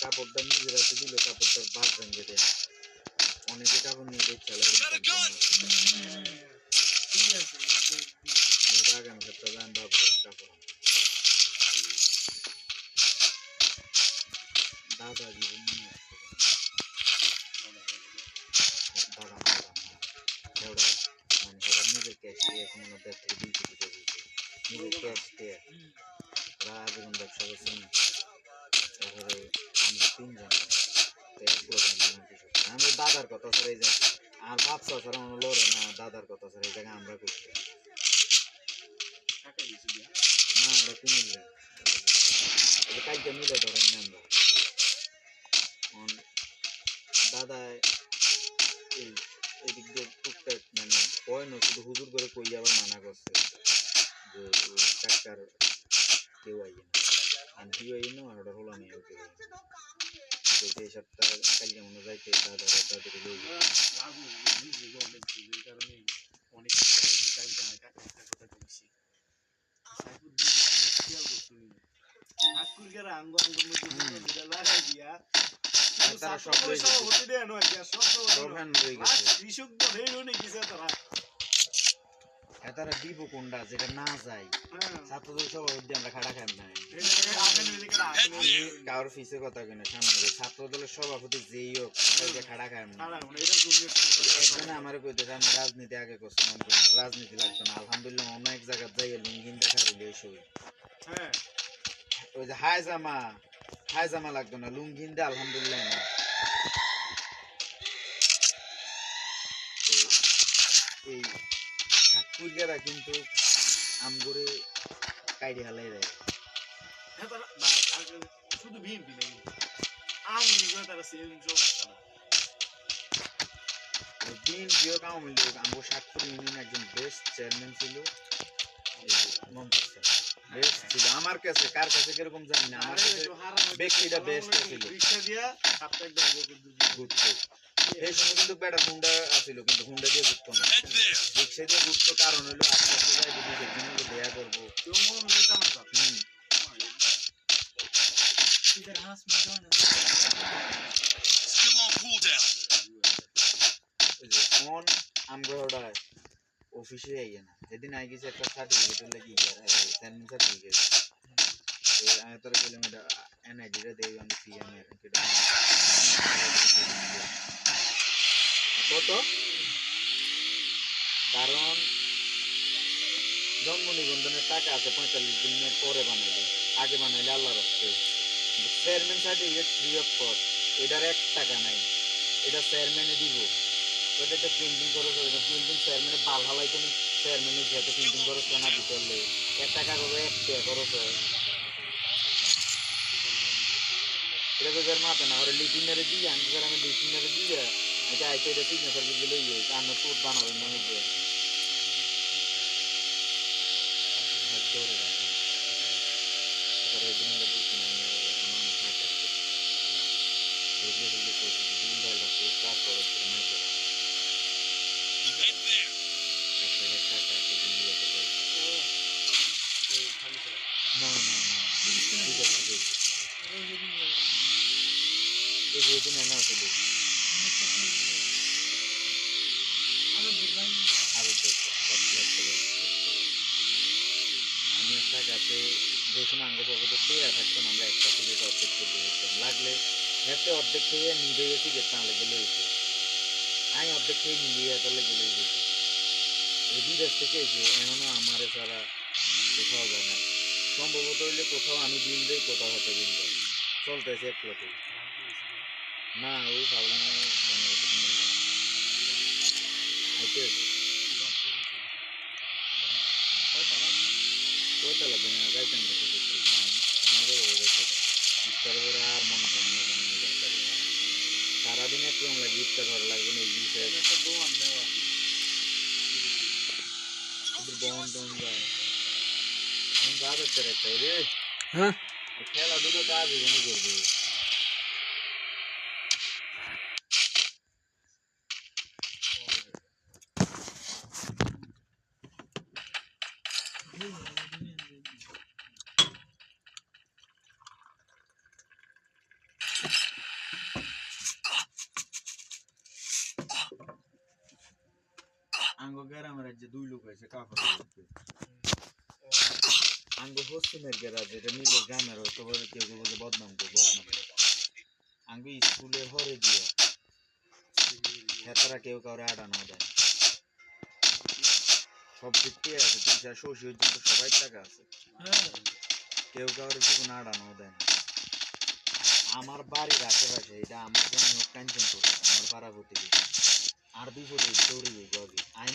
কাপড়টা নিজের হাতে দিলে কাপড়টা বাদ ভেঙে দেয় অনেকে কাপড় নিয়ে দেখছে আগামী সপ্তাহে যান বাবু কাপড় দাদা জীবন দাদা ওরা মানে ওরা নিজের ক্যাশ দিয়ে এখন ওদের থেকে 2 কোটি টাকা দিয়েছে নিজের ক্যাশ দিয়ে ওরা আজীবন ব্যবসা করছে তারপরে আমরা 3 জন আমি দাদার কথা স্যার এই যে আর ভাবছা স্যার আমার লড়ে না দাদার কথা স্যার এই জায়গায় আমরা করছি না ওরা কিনলে কাজটা মিলে ধরেন না আমরা দাদা এদিক দিয়ে টুকটাক মানে কয় না শুধু হুজুর করে কই আবার মানা করছে যে টাকার কেউ আইয়ে না আর কেউ আইয়ে না আর ওটা হলো আমি ওকে এই সপ্তাহ কালকে মনে যাইতে দাদারা তাদেরকে লই কারণে অনেক তারা সব তারা দিব কোনটা যেটা না যায় ছাত্রদের সব আমরা খাড়া খাই না কারোর ফিসের কথা কিনা সামনে ছাত্রদলের সভাপতি যেই হোক খাড়া খাই না একজনে আমার কইতে আমি রাজনীতি আগে করছিলাম রাজনীতি লাগতো না আলহামদুলিল্লাহ অনেক জায়গায় যাই লুঙ্গিন দেখা রইল এইসব ওই যে হাই জামা লাগতো না লুঙ্গিন দে আলহামদুলিল্লাহ না এই ঠাকুরিয়ারা কিন্তু আমগরে কাইডে হালাই দেয় শুধু বিএনপি না বিএনপিও আওয়ামী লীগ আমগো সাতপুর ইউনিয়ন একজন বেস্ট চেয়ারম্যান ছিল বেস্ট ছিল আমার কাছে কার কাছে কিরকম জানি না আমার কাছে ব্যক্তিটা বেস্ট ছিল এই সময় কিন্তু বেটা হুন্ডা আছিল কিন্তু হুন্ডা দিয়ে ঘুরতো না রিক্সা দিয়ে ঘুরতো কারণ হলো আস্তে আস্তে যাই যদি দেয়া করবো আমরা অফিসে আইয়া না যেদিন আই গেছে একটা সার্টিফিকেট লাগি চেয়ারম্যান সার্টিফিকেট আমি তোর বললাম এটা এনআইডিটা দেই আমি পিএম এর কত কারণ জন্ম নিবন্ধনের টাকা আছে 45 দিনের পরে বানাইলে আগে বানাইলে আল্লাহর হস্তে chairman certificate free of cost এটার 1 টাকা নাই এটা চেয়ারম্যানে দিব ওটাতে প্রিন্টিং খরচ হবে না প্রিন্টিং চেয়ারম্যানে বাল হালাই তুমি চেয়ারম্যানে যেতে প্রিন্টিং খরচ না দিতে পারলে 1 টাকা করে 1 টাকা খরচ হয় এটা তো যার মাথা না ওরা লিটিনারে দিয়ে আমি আমি লিটিনারে দিয়ে এটা আইতে এটা সিগনেচার দিয়ে লইয়ে আমরা তোর বানাবেন মনে দিয়ে আমি একটা গাছে যে সময় আঙ্গ পকেটে পেয়ে থাকতাম আমরা একটা থেকে অর্ধেক করে দিতাম লাগলে একটা অর্ধেক থেকে নিভে গেছি গেতাম লেগে হয়েছে আমি অর্ধেক থেকে নিয়ে তাহলে গেলে যেত এই বিদেশ থেকে এসে এমনও আমার ছাড়া কোথাও যায় না সম্ভবত হইলে কোথাও আমি বিল দেই কোথাও হয়তো বিল দেয় চলতেছে এক প্লেটে না ওই ভাবলাম আইতে কয়টা লাগবে না যাইতাম ইফতার করে আর মন সারাদিন একটু লাগে ইফতার ভালো লাগবে না বহন টন যায় কাজ হচ্ছে একটা রে হ্যাঁ খেলা দুটো কাজ এখানে করবে গ্রামের যে 2 লোক আছে কাপড় আঙ্গ পশ্চিমের গেরাজ এটা নিজের গ্রামের হয়তো বলে কেউ কেউ বলে বদনাম করে বদনাম আঙ্গ স্কুলের হরে দিয়ে হেতারা কেউ কাউরে আডানো দেয় সব দিক থেকে আছে টিচার শশী পর্যন্ত সবাই টাকা আছে কেউ কাউরে জীবন আডানো দেয় না আমার বাড়ির আশেপাশে এটা আমার গ্রামে কাঞ্চনপুর আমার পাড়া প্রতিবেশী আর বিপদে দৌড়ে যাই আমি